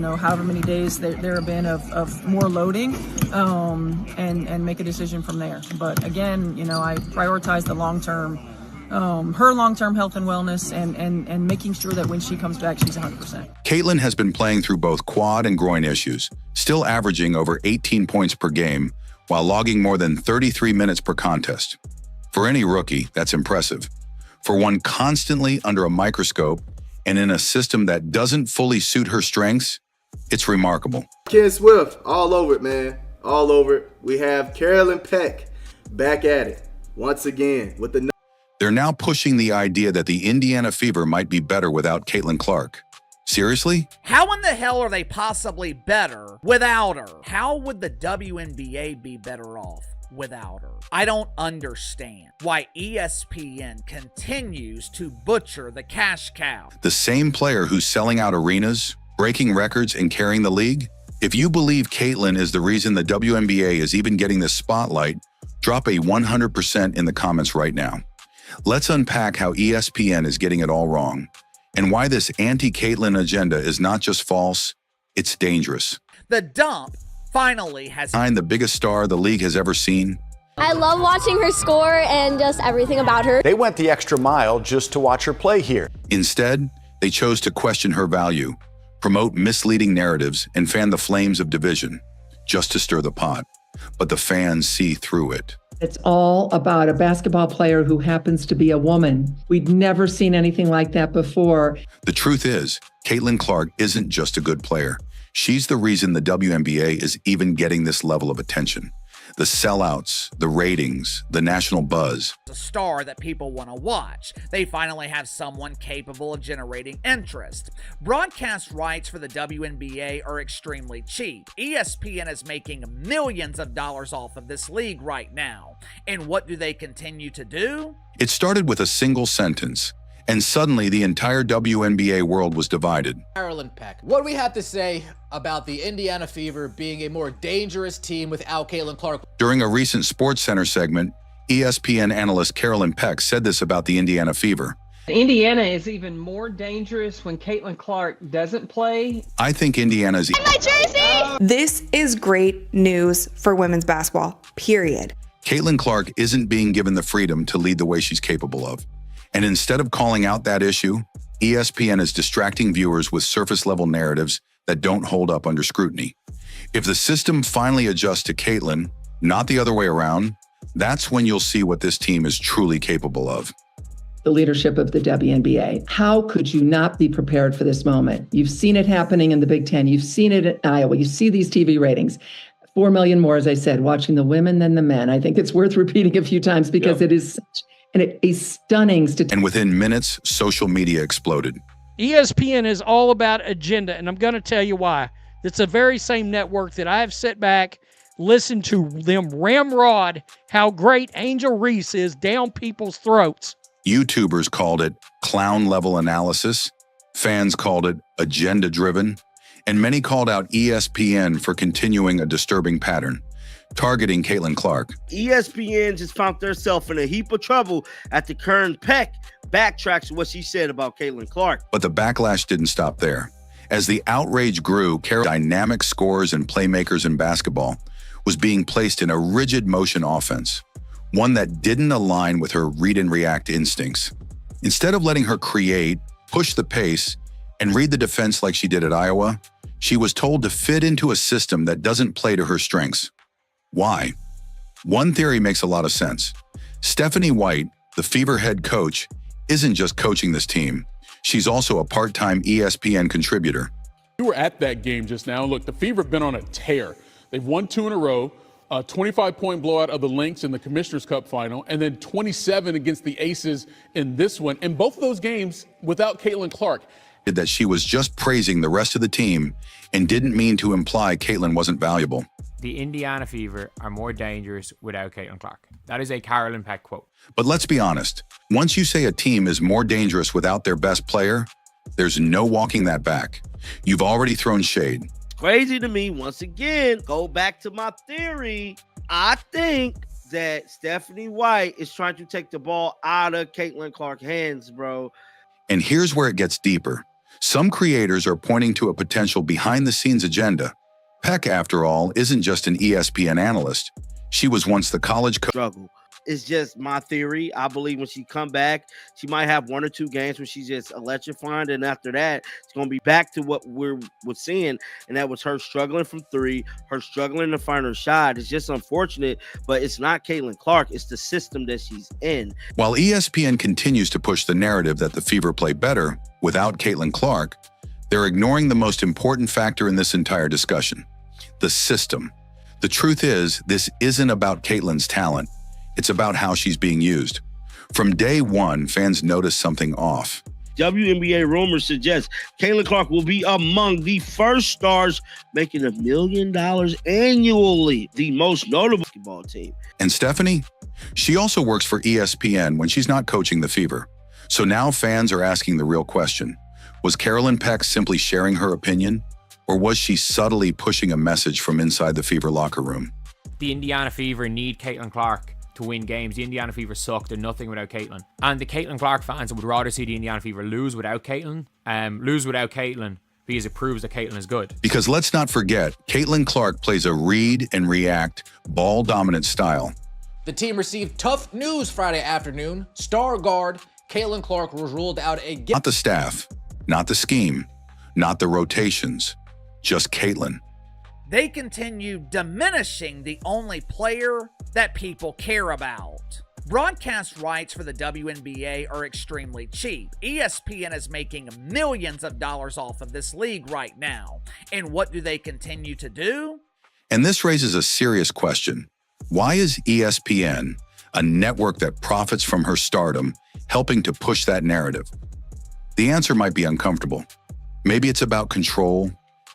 however many days there have been of more loading, and make a decision from there. But again, I prioritize the long-term, her long-term health and wellness, and making sure that when she comes back, she's 100%. Caitlin has been playing through both quad and groin issues, still averaging over 18 points per game while logging more than 33 minutes per contest. For any rookie, that's impressive. For one constantly under a microscope and in a system that doesn't fully suit her strengths, it's remarkable. Ken Swift, all over it, man. All over it. We have Carolyn Peck back at it once again with the... They're now pushing the idea that the Indiana Fever might be better without CaitlinClark. Seriously? How in the hell are they possibly better without her? How would the WNBA be better off without her? I don't understand why ESPN continues to butcher the cash cow. The same player who's selling out arenas, breaking records, and carrying the league? If you believe Caitlin is the reason the WNBA is even getting this spotlight, drop a 100% in the comments right now. Let's unpack how ESPN is getting it all wrong, and why this anti-Caitlin agenda is not just false, it's dangerous. The dump finally has signed the biggest star the league has ever seen. I love watching her score and just everything about her. They went the extra mile just to watch her play here. Instead, they chose to question her value, promote misleading narratives, and fan the flames of division, just to stir the pot. But the fans see through it. It's all about a basketball player who happens to be a woman. We'd never seen anything like that before. The truth is, CaitlinClark isn't just a good player. She's the reason the WNBA is even getting this level of attention. The sellouts, the ratings, the national buzz. A star that people want to watch. They finally have someone capable of generating interest. Broadcast rights for the WNBA are extremely cheap. ESPN is making millions of dollars off of this league right now. And what do they continue to do? It started with a single sentence, and suddenly the entire WNBA world was divided. Carolyn Peck, what do we have to say about the Indiana Fever being a more dangerous team without CaitlinClark? During a recent SportsCenter segment, ESPN analyst Carolyn Peck said this about the Indiana Fever. Indiana is even more dangerous when CaitlinClark doesn't play. I think Indiana's... My jersey! This is great news for women's basketball, period. CaitlinClark isn't being given the freedom to lead the way she's capable of. And instead of calling out that issue, ESPN is distracting viewers with surface-level narratives that don't hold up under scrutiny. If the system finally adjusts to Caitlin, not the other way around, that's when you'll see what this team is truly capable of. The leadership of the WNBA. How could you not be prepared for this moment? You've seen it happening in the Big Ten. You've seen it in Iowa. You see these TV ratings. 4 million more, as I said, watching the women than the men. I think it's worth repeating a few times because it is such a stunning statistic. And within minutes, social media exploded. ESPN is all about agenda, and I'm going to tell you why. It's the very same network that I have sat back, listened to them ramrod how great Angel Reese is down people's throats. YouTubers called it clown-level analysis, fans called it agenda-driven, and many called out ESPN for continuing a disturbing pattern, targeting CaitlinClark. ESPN just found herself in a heap of trouble after Karen Peck backtracks what she said about CaitlinClark. But the backlash didn't stop there. As the outrage grew, dynamic scorers and playmakers in basketball was being placed in a rigid motion offense, one that didn't align with her read-and-react instincts. Instead of letting her create, push the pace, and read the defense like she did at Iowa, she was told to fit into a system that doesn't play to her strengths. Why? One theory makes a lot of sense. Stephanie White, the Fever head coach, isn't just coaching this team. She's also a part-time ESPN contributor. We were at that game just now. Look, the Fever have been on a tear. They've won 2 in a row, a 25-point blowout of the Lynx in the Commissioner's Cup final, and then 27 against the Aces in this one. And both of those games without CaitlinClark. That she was just praising the rest of the team and didn't mean to imply Caitlin wasn't valuable. The Indiana Fever are more dangerous without CaitlinClark. That is a Carolyn Peck quote. But let's be honest. Once you say a team is more dangerous without their best player, there's no walking that back. You've already thrown shade. Crazy to me, once again, go back to my theory. I think that Stephanie White is trying to take the ball out of CaitlinClark's hands, bro. And here's where it gets deeper. Some creators are pointing to a potential behind-the-scenes agenda. Peck, after all, isn't just an ESPN analyst. She was once the college coach. Struggle. It's just my theory. I believe when she come back, she might have 1 or 2 games where she's just electrifying, and after that, it's going to be back to what we're seeing, and that was her struggling from 3, her struggling to find her shot. It's just unfortunate, but it's not CaitlinClark. It's the system that she's in. While ESPN continues to push the narrative that the Fever play better without CaitlinClark, they're ignoring the most important factor in this entire discussion: the system. The truth is, this isn't about Caitlin's talent. It's about how she's being used. From day one, fans noticed something off. WNBA rumors suggest CaitlinClark will be among the first stars making $1 million annually, the most notable basketball team. And Stephanie? She also works for ESPN when she's not coaching the Fever. So now fans are asking the real question. Was Carolyn Peck simply sharing her opinion? Or was she subtly pushing a message from inside the Fever locker room? The Indiana Fever need CaitlinClark to win games. The Indiana Fever suck. They're nothing without Caitlin. And the CaitlinClark fans would rather see the Indiana Fever lose without Caitlin because it proves that Caitlin is good. Because let's not forget, CaitlinClark plays a read and react, ball-dominant style. The team received tough news Friday afternoon. Star guard CaitlinClark was ruled out again. Not the staff, not the scheme, not the rotations, just Caitlin. They continue diminishing the only player that people care about. Broadcast rights for the WNBA are extremely cheap. ESPN is making millions of dollars off of this league right now. And what do they continue to do? And this raises a serious question. Why is ESPN, a network that profits from her stardom, helping to push that narrative? The answer might be uncomfortable. Maybe it's about control.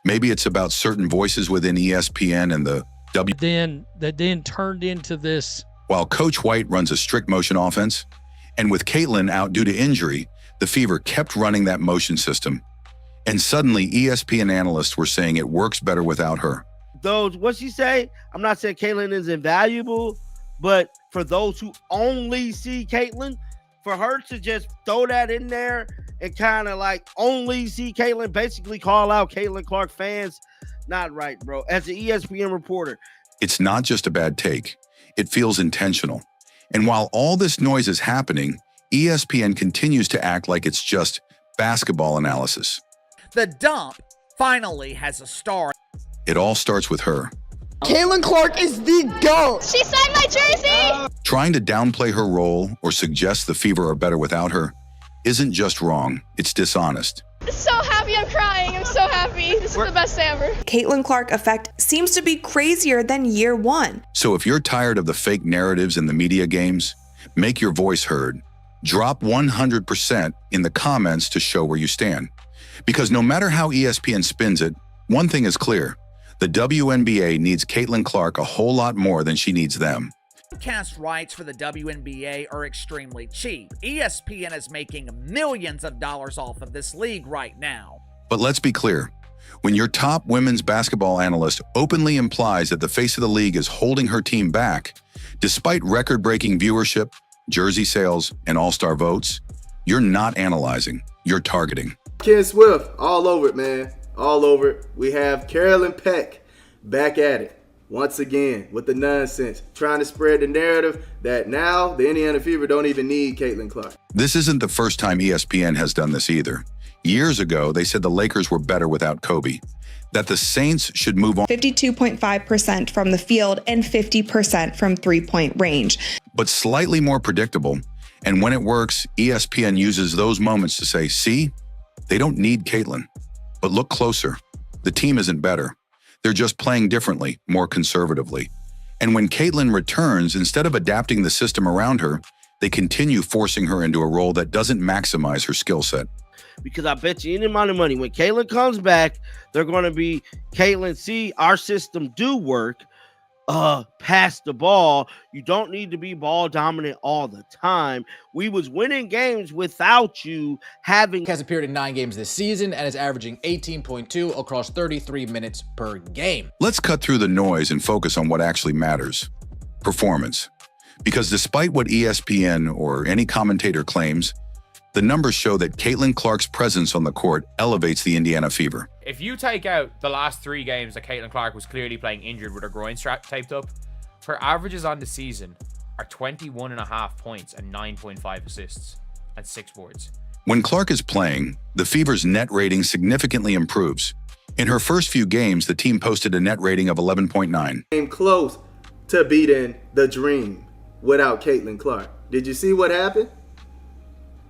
Maybe it's about certain voices within ESPN and the That then turned into this. While Coach White runs a strict motion offense, and with Caitlin out due to injury, the Fever kept running that motion system. And suddenly ESPN analysts were saying it works better without her. What'd she say? I'm not saying Caitlin is invaluable, but for those who only see Caitlin, for her to just throw that in there and kind of like only see Caitlin, basically call out CaitlinClark fans, not right, bro. As an ESPN reporter, it's not just a bad take. It feels intentional. And while all this noise is happening, ESPN continues to act like it's just basketball analysis. The dump finally has a star. It all starts with her. CaitlinClark is the GOAT. She signed my jersey! Trying to downplay her role or suggest the Fever are better without her isn't just wrong, it's dishonest. So happy, I'm crying. I'm so happy. This is the best day ever. CaitlinClark effect seems to be crazier than year one. So if you're tired of the fake narratives in the media games, make your voice heard. Drop 100% in the comments to show where you stand. Because no matter how ESPN spins it, one thing is clear. The WNBA needs CaitlinClark a whole lot more than she needs them. Broadcast rights for the WNBA are extremely cheap. ESPN is making millions of dollars off of this league right now. But let's be clear. When your top women's basketball analyst openly implies that the face of the league is holding her team back, despite record-breaking viewership, jersey sales, and all-star votes, you're not analyzing, you're targeting. Ken Swift, all over it, man. All over it. We have Carolyn Peck back at it once again with the nonsense, trying to spread the narrative that now the Indiana Fever don't even need CaitlinClark. This isn't the first time ESPN has done this either. Years ago, they said the Lakers were better without Kobe, that the Saints should move on 52.5% from the field and 50% from three-point range. But slightly more predictable. And when it works, ESPN uses those moments to say, see, they don't need Caitlin. But look closer. The team isn't better. They're just playing differently, more conservatively. And when Caitlin returns, instead of adapting the system around her, they continue forcing her into a role that doesn't maximize her skill set. Because I bet you any amount of money, when Caitlin comes back, they're going to be, Caitlin, see, our system do work. Pass the ball. You don't need to be ball dominant all the time. We was winning games without you having. Has appeared in 9 games this season and is averaging 18.2 across 33 minutes per game. Let's cut through the noise and focus on what actually matters: performance. Because despite what ESPN or any commentator claims, The numbers show that CaitlinClark's presence on the court elevates the Indiana Fever. If you take out the last 3 games that CaitlinClark was clearly playing injured with her groin strap taped up, her averages on the season are 21.5 points and 9.5 assists and 6 boards. When Clark is playing, the Fever's net rating significantly improves. In her first few games, the team posted a net rating of 11.9. Came close to beating the Dream without CaitlinClark. Did you see what happened?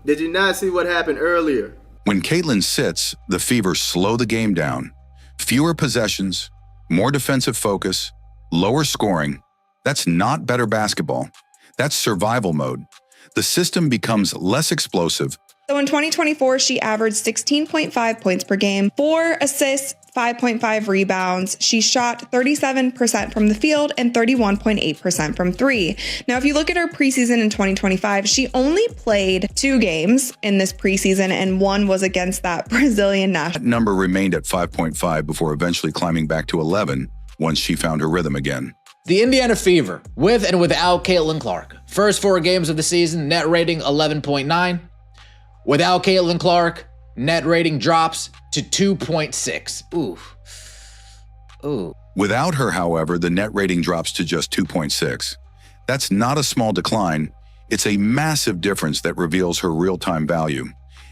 Did you not see what happened earlier? When Caitlin sits, the Fever slow the game down. Fewer possessions, more defensive focus, lower scoring. That's not better basketball. That's survival mode. The system becomes less explosive. So in 2024, she averaged 16.5 points per game, 4 assists, 5.5 rebounds. She shot 37% from the field and 31.8% from 3. Now, if you look at her preseason in 2025, she only played 2 games in this preseason, and one was against that Brazilian national. That number remained at 5.5 before eventually climbing back to 11 once she found her rhythm again. The Indiana Fever, with and without CaitlinClark. First 4 games of the season, net rating 11.9. Without CaitlinClark, net rating drops to 2.6. Ooh. Without her, however, the net rating drops to just 2.6. That's not a small decline. It's a massive difference that reveals her real-time value.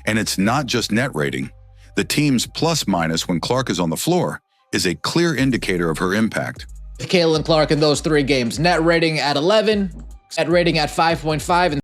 And it's not just net rating. The team's plus-minus when Clark is on the floor is a clear indicator of her impact. CaitlinClark in those 3 games, net rating at 11, net rating at 5.5, and